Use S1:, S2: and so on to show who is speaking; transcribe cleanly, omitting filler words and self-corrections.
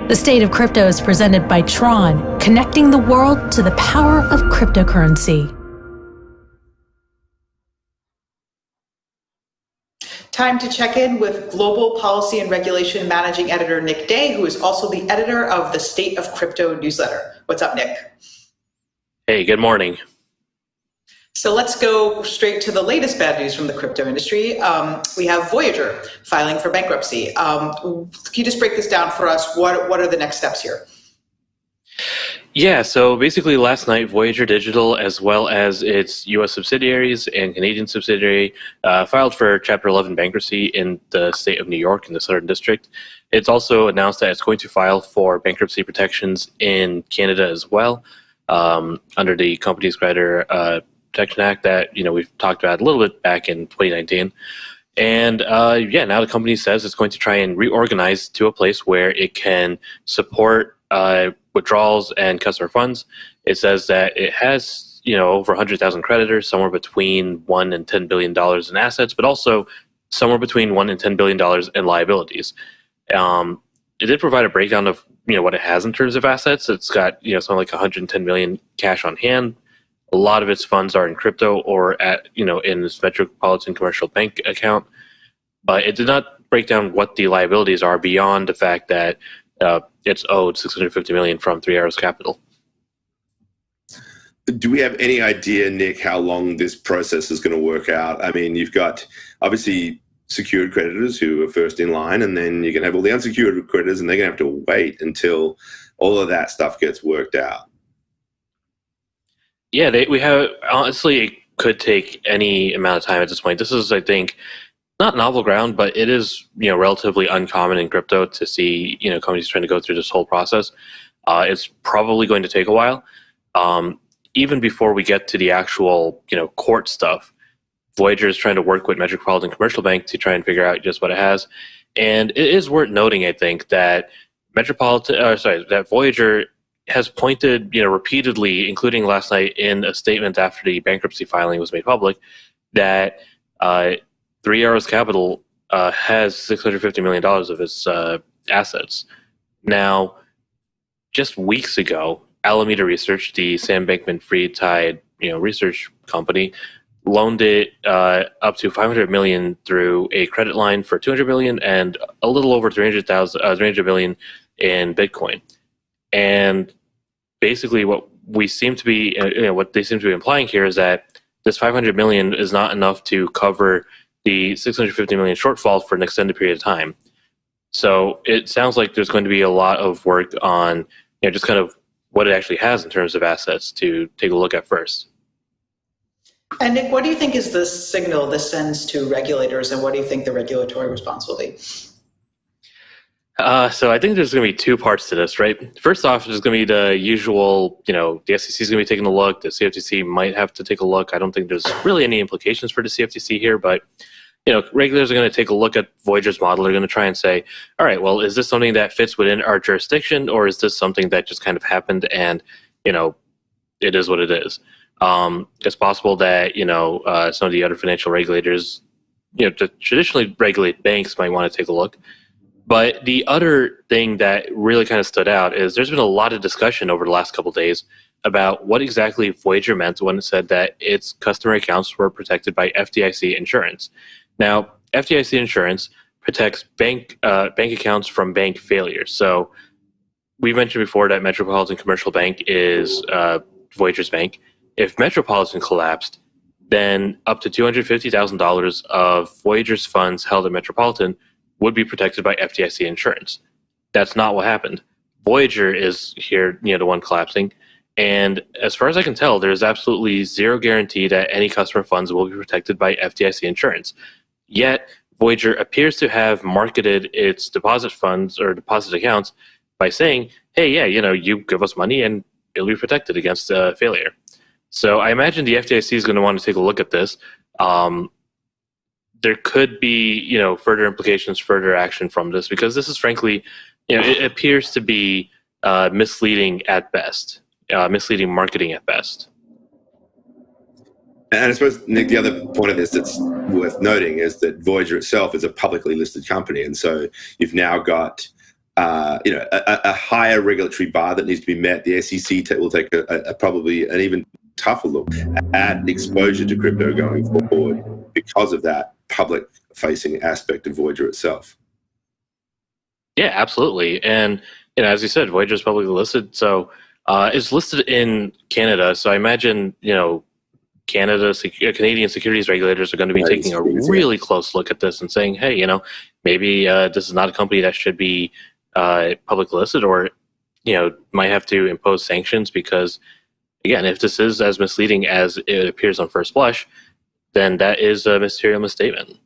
S1: The State of Crypto is presented by Tron, connecting the world to the power of cryptocurrency.
S2: Time to check in with Global Policy and Regulation Managing Editor Nick Day, who is also the editor of the State of Crypto newsletter. What's up, Nick? Hey, good morning. So let's go straight to the latest bad news from the crypto industry. We have Voyager filing for bankruptcy. Can you just break this down for us? What are the next steps here?
S3: Yeah, so basically last night, Voyager Digital, as well as its U.S. subsidiaries and Canadian subsidiary, filed for Chapter 11 bankruptcy in the state of New York in the Southern District. It's also announced that it's going to file for bankruptcy protections in Canada as well, under the Companies Creditor Protection Act that we've talked about a little bit back in 2019. And yeah, now the company says it's going to try and reorganize to a place where it can support withdrawals and customer funds. It says that it has over 100,000 creditors, somewhere between $1 and $10 billion in assets, but also somewhere between $1 and $10 billion in liabilities. It did provide a breakdown of what it has in terms of assets. It's got something like 110 million cash on hand. A lot of its funds are in crypto or at in this Metropolitan Commercial Bank account, but it did not break down what the liabilities are beyond the fact that it's owed $650 million from 3 Arrows Capital.
S4: Do we have any idea, Nick, how long this process is going to work out? I mean, you've got obviously secured creditors who are first in line, and then you can have all the unsecured creditors, and they're going to have to wait until all of that stuff gets worked out.
S3: Yeah, we have, honestly, it could take any amount of time at this point. This is, I think, not novel ground, but it is, relatively uncommon in crypto to see, companies trying to go through this whole process. It's probably going to take a while. Even before we get to the actual, court stuff, Voyager is trying to work with Metropolitan Commercial Bank to try and figure out just what it has. And it is worth noting, I think, that that Voyager has pointed, repeatedly, including last night in a statement after the bankruptcy filing was made public, that 3 Arrows Capital has $650 million of its assets. Now, just weeks ago, Alameda Research, the Sam Bankman-Fried research company, loaned it up to $500 million through a credit line for $200 million and a little over $300 million in Bitcoin. And basically, what they seem to be implying here is that this $500 million is not enough to cover the $650 million shortfall for an extended period of time. So it sounds like there's going to be a lot of work on just kind of what it actually has in terms of assets to take a look at first.
S2: And Nick, what do you think is the signal this sends to regulators, and what do you think the regulatory response will be?
S3: So I think there's going to be two parts to this, right? First off, there's going to be the usual, the SEC is going to be taking a look. The CFTC might have to take a look. I don't think there's really any implications for the CFTC here, but, regulators are going to take a look at Voyager's model. They're going to try and say, all right, well, is this something that fits within our jurisdiction, or is this something that just kind of happened and, it is what it is? It's possible that, some of the other financial regulators, to traditionally regulate banks might want to take a look. But the other thing that really kind of stood out is there's been a lot of discussion over the last couple of days about what exactly Voyager meant when it said that its customer accounts were protected by FDIC insurance. Now, FDIC insurance protects bank accounts from bank failure. So we mentioned before that Metropolitan Commercial Bank is Voyager's bank. If Metropolitan collapsed, then up to $250,000 of Voyager's funds held at Metropolitan would be protected by FDIC insurance. That's not what happened. Voyager is here, the one collapsing. And as far as I can tell, there's absolutely zero guarantee that any customer funds will be protected by FDIC insurance. Yet, Voyager appears to have marketed its deposit funds or deposit accounts by saying, hey, yeah, you give us money and it'll be protected against failure. So I imagine the FDIC is going to want to take a look at this. There could be, further implications, further action from this, because this is frankly, it appears to be misleading at best, misleading marketing at best.
S4: And I suppose, Nick, the other point of this that's worth noting is that Voyager itself is a publicly listed company. And so you've now got a higher regulatory bar that needs to be met. The SEC will take probably an even tougher look at exposure to crypto going forward because of that public-facing aspect of Voyager itself.
S3: Yeah, absolutely. And as you said, Voyager is publicly listed, so it's listed in Canada. So I imagine Canadian securities regulators are going to be taking a really close look at this and saying, hey, maybe this is not a company that should be publicly listed, or might have to impose sanctions because, again, if this is as misleading as it appears on first blush, then that is a material misstatement.